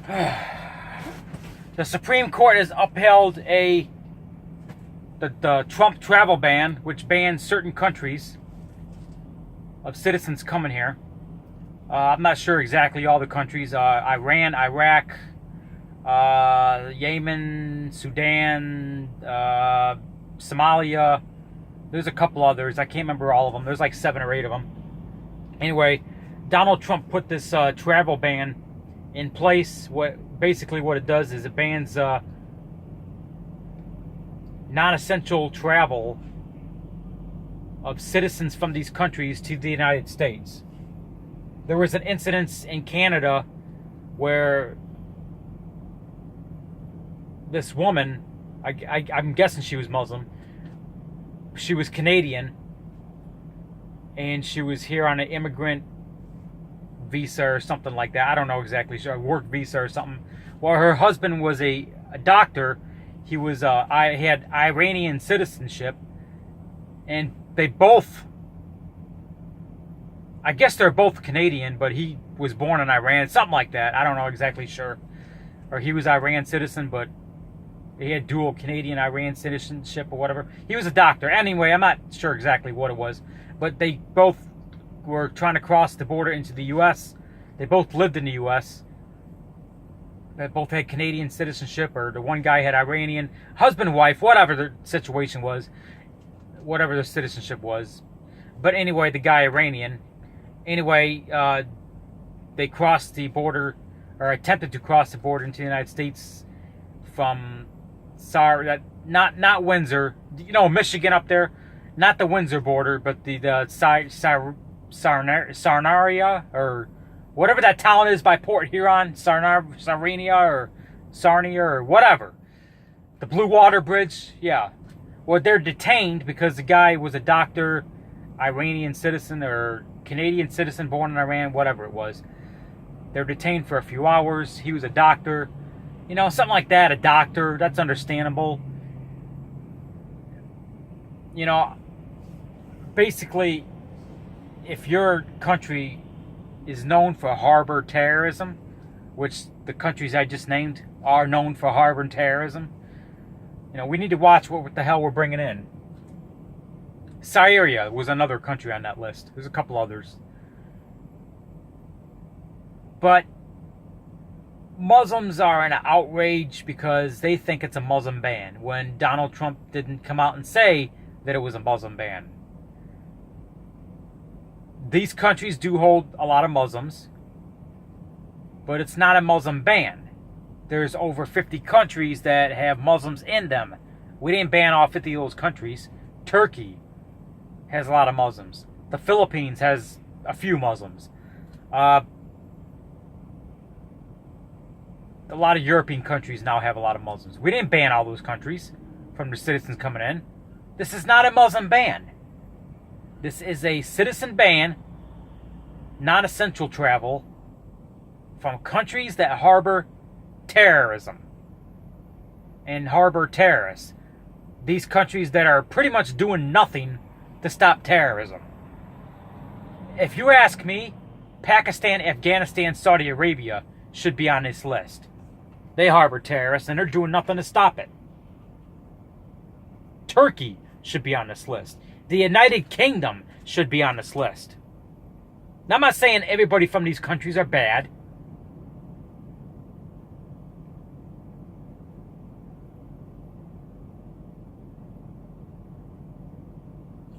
The Supreme Court has upheld the Trump travel ban, which bans certain countries of citizens coming here. I'm not sure exactly all the countries. Iran, Iraq, Yemen, Sudan, Somalia. There's a couple others. I can't remember all of them. There's like 7 or 8 of them. Anyway, Donald Trump put this travel ban in place. Basically what it does is it bans non-essential travel of citizens from these countries to the United States. There was an incident in Canada where this woman, I'm guessing she was Muslim, she was Canadian, and she was here on an immigrant visa or something like that. I don't know exactly, a work visa or something. Well, her husband was a doctor. He had Iranian citizenship, and they both, I guess they're both Canadian, but he was born in Iran, something like that. I don't know exactly sure. Or he was Iran citizen, but he had dual Canadian-Iran citizenship or whatever. He was a doctor. Anyway, I'm not sure exactly what it was, but they both were trying to cross the border into the U.S. They both lived in the U.S. They both had Canadian citizenship, or the one guy had Iranian, husband, wife, whatever the situation was, whatever their citizenship was. But anyway, the guy Iranian. Anyway, they crossed the border, or attempted to cross the border into the United States from not Windsor, Michigan up there, not the Windsor border, but the Sarnaria, or whatever that town is by Port Huron, Sarnia or Sarnia or whatever. The Blue Water Bridge, yeah. Well, they're detained because the guy was a doctor, Iranian citizen or Canadian citizen born in Iran, whatever it was. They're detained for a few hours. He was a doctor. Something like that, a doctor. That's understandable. Basically, if your country is known for harbor terrorism, which the countries I just named are known for harboring terrorism, we need to watch what the hell we're bringing in. Syria was another country on that list. There's a couple others. But Muslims are in an outrage because they think it's a Muslim ban, when Donald Trump didn't come out and say that it was a Muslim ban. These countries do hold a lot of Muslims, but it's not a Muslim ban. There's over 50 countries that have Muslims in them. We didn't ban all 50 of those countries. Turkey has a lot of Muslims. The Philippines has a few Muslims. A lot of European countries now have a lot of Muslims. We didn't ban all those countries from the citizens coming in. This is not a Muslim ban. This is a citizen ban, non-essential travel, from countries that harbor terrorism and harbor terrorists. These countries that are pretty much doing nothing to stop terrorism. If you ask me, Pakistan, Afghanistan, Saudi Arabia should be on this list. They harbor terrorists and they're doing nothing to stop it. Turkey should be on this list. The United Kingdom should be on this list. Now, I'm not saying everybody from these countries are bad.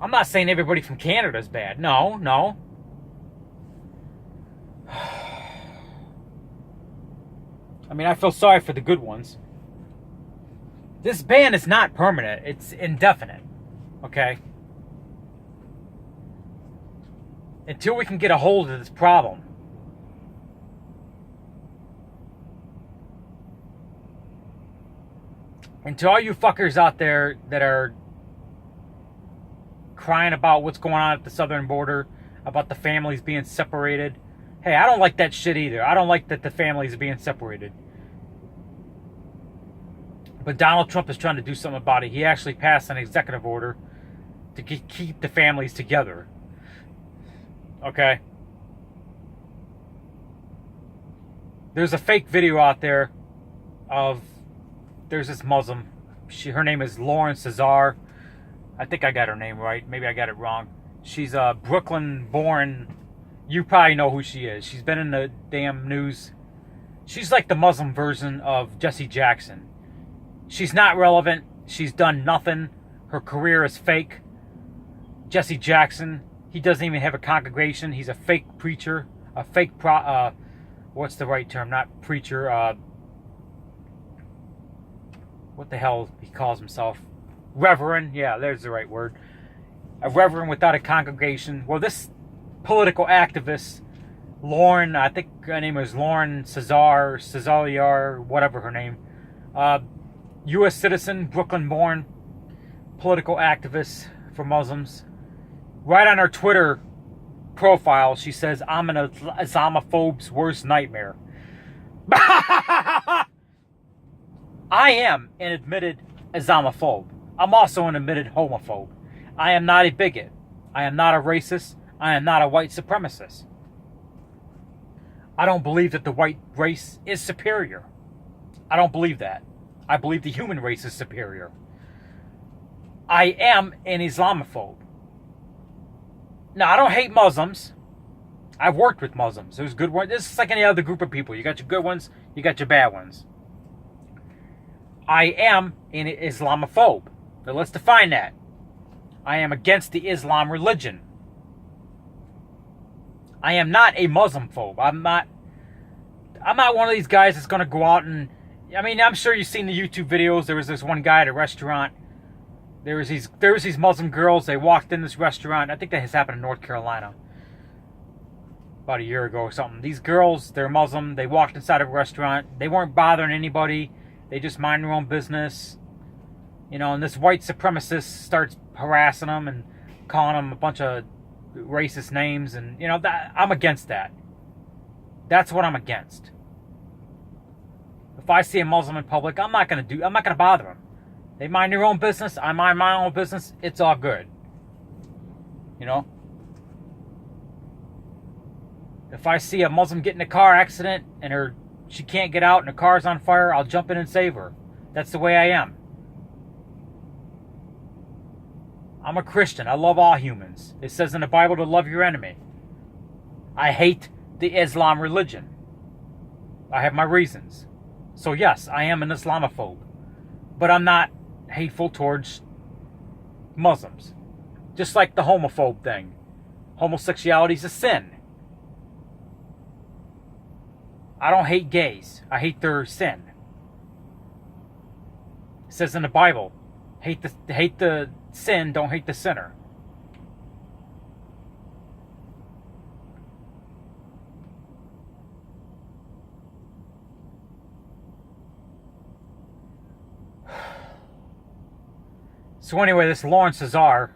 I'm not saying everybody from Canada is bad. No. I mean, I feel sorry for the good ones. This ban is not permanent. It's indefinite. Okay? Until we can get a hold of this problem. And to all you fuckers out there that are crying about what's going on at the southern border, about the families being separated, hey, I don't like that shit either. I don't like that the families are being separated. But Donald Trump is trying to do something about it. He actually passed an executive order to keep the families together. Okay? There's a fake video out there of, there's this Muslim. Her name is Lauren Cesar. I think I got her name right. Maybe I got it wrong. She's a Brooklyn-born. You probably know who she is. She's been in the damn news. She's like the Muslim version of Jesse Jackson. She's not relevant. She's done nothing. Her career is fake. Jesse Jackson, he doesn't even have a congregation. He's a fake preacher. A fake what's the right term? Not preacher. What the hell he calls himself? Reverend. Yeah, there's the right word. A reverend without a congregation. Well, this political activist, Lauren, I think her name is Lauren Cesar, whatever her name. U.S. citizen, Brooklyn-born, political activist for Muslims. Right on her Twitter profile, she says, "I'm an Islamophobe's worst nightmare." I am an admitted Islamophobe. I'm also an admitted homophobe. I am not a bigot. I am not a racist. I am not a white supremacist. I don't believe that the white race is superior. I don't believe that. I believe the human race is superior. I am an Islamophobe. Now, I don't hate Muslims. I've worked with Muslims. There's good ones. This is like any other group of people. You got your good ones, you got your bad ones. I am an Islamophobe. Now, let's define that. I am against the Islam religion. I am not a Muslim phobe. I'm not one of these guys that's going to go out and... I mean, I'm sure you've seen the YouTube videos. There was this one guy at a restaurant. There was these Muslim girls. They walked in this restaurant. I think that has happened in North Carolina about a year ago or something. These girls, they're Muslim. They walked inside of a restaurant. They weren't bothering anybody. They just mind their own business. You know, and this white supremacist starts harassing them and calling them a bunch of racist names. And, you know, I'm against that. That's what I'm against. If I see a Muslim in public, I'm not going to bother them. They mind their own business. I mind my own business. It's all good. You know? If I see a Muslim get in a car accident and she can't get out and her car's on fire, I'll jump in and save her. That's the way I am. I'm a Christian. I love all humans. It says in the Bible to love your enemy. I hate the Islam religion. I have my reasons. So yes, I am an Islamophobe. But I'm not hateful towards Muslims. Just like the homophobe thing. Homosexuality is a sin. I don't hate gays. I hate their sin. It says in the Bible, hate the sin, don't hate the sinner. So anyway, this Lauren Cesar,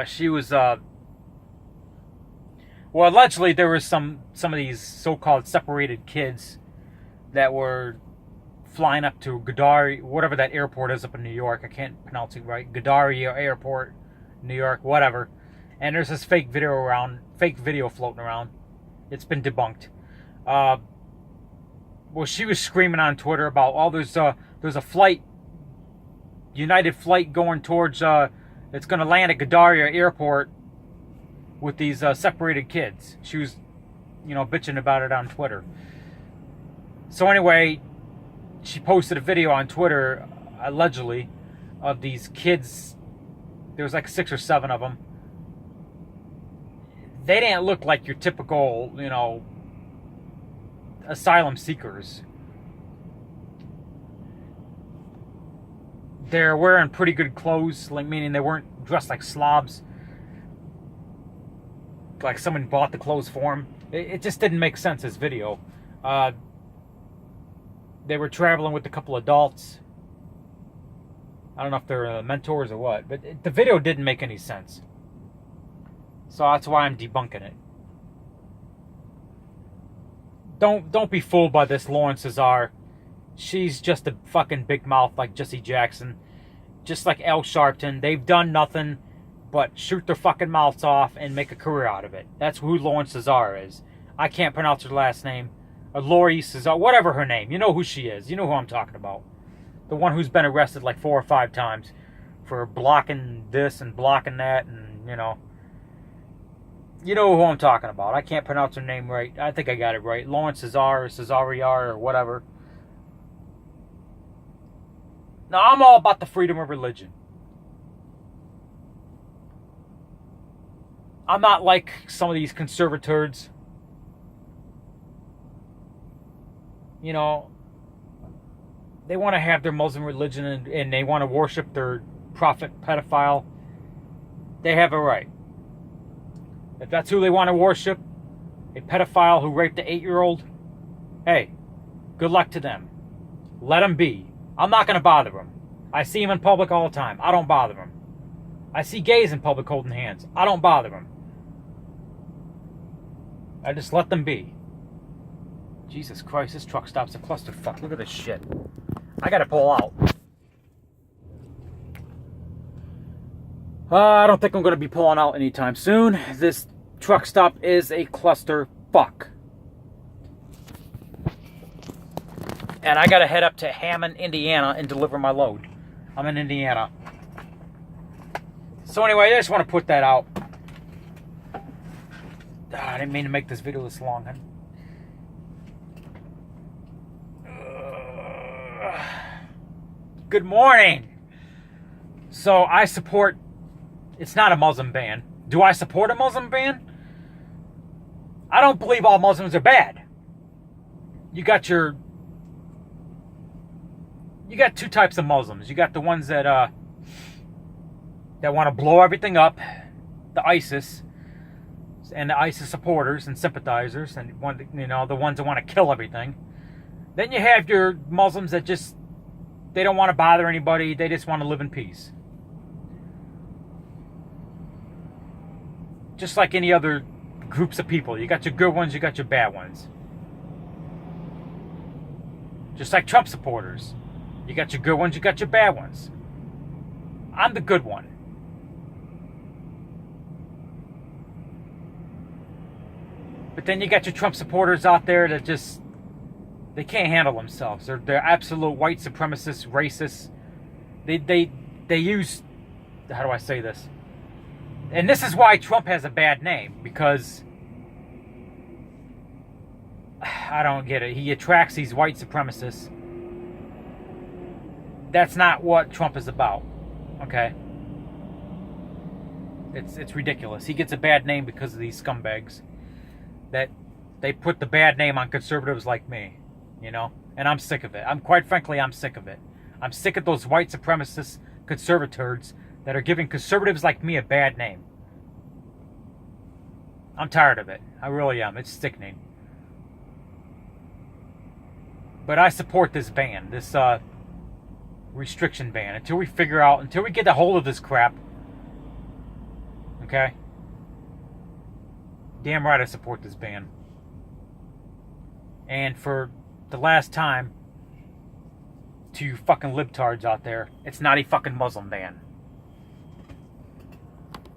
she was, well, allegedly there was some of these so-called separated kids that were flying up to Gaddafi, whatever that airport is up in New York. I can't pronounce it right. Gaddafi Airport, New York, whatever. And there's this fake video floating around. It's been debunked. Well, she was screaming on Twitter about, oh, there's a flight, United flight going towards, it's going to land at Gaddafi Airport with these separated kids. She was, you know, bitching about it on Twitter. So anyway, she posted a video on Twitter, allegedly, of these kids. There was like 6 or 7 of them. They didn't look like your typical, you know, asylum seekers. They're wearing pretty good clothes, like meaning they weren't dressed like slobs, like someone bought the clothes for them. It just didn't make sense, this video. They were traveling with a couple adults. I don't know if they're mentors or what, but the video didn't make any sense. So that's why I'm debunking it. Don't be fooled by this Lauren Cesar. She's just a fucking big mouth like Jesse Jackson. Just like Al Sharpton. They've done nothing. but shoot their fucking mouths off and make a career out of it. That's who Lauren Cesar is. I can't pronounce her last name. Lori Cesar, whatever her name. You know who she is. You know who I'm talking about. The one who's been arrested like 4 or 5 times for blocking this and blocking that, and you know who I'm talking about. I can't pronounce her name right. I think I got it right. Lauren Cesar or Cesariar or whatever. Now, I'm all about the freedom of religion. I'm not like some of these conservators. You know, they want to have their Muslim religion and they want to worship their prophet pedophile. They have a right. If that's who they want to worship, a pedophile who raped an 8-year-old, hey, good luck to them. Let them be. I'm not going to bother them. I see them in public all the time. I don't bother them. I see gays in public holding hands. I don't bother them. I just let them be. Jesus Christ, this truck stop's a clusterfuck. Look at this shit. I gotta pull out. I don't think I'm gonna be pulling out anytime soon. This truck stop is a clusterfuck. And I gotta head up to Hammond, Indiana and deliver my load. I'm in Indiana. So anyway, I just want to put that out. I didn't mean to make this video this long. Good morning. So I support, it's not a Muslim ban. Do I support a Muslim ban? I don't believe all Muslims are bad. You got 2 types of Muslims. You got the ones that want to blow everything up, the ISIS, and the ISIS supporters and sympathizers, and the ones that want to kill everything. Then you have your Muslims that they don't want to bother anybody. They just want to live in peace. Just like any other groups of people. You got your good ones, you got your bad ones. Just like Trump supporters. You got your good ones, you got your bad ones. I'm the good one. But then you got your Trump supporters out there that they can't handle themselves. They're absolute white supremacists, racists. They use, how do I say this? And this is why Trump has a bad name, because I don't get it. He attracts these white supremacists. That's not what Trump is about. Okay? It's ridiculous. He gets a bad name because of these scumbags that they put the bad name on conservatives like me, and I'm sick of it. Quite frankly, I'm sick of it. I'm sick of those white supremacist conservators that are giving conservatives like me a bad name. I'm tired of it. I really am. It's sickening. But I support this ban, this restriction ban, until we get a hold of this crap. Okay? Damn right I support this ban. And for the last time, to you fucking libtards out there, it's not a fucking Muslim ban.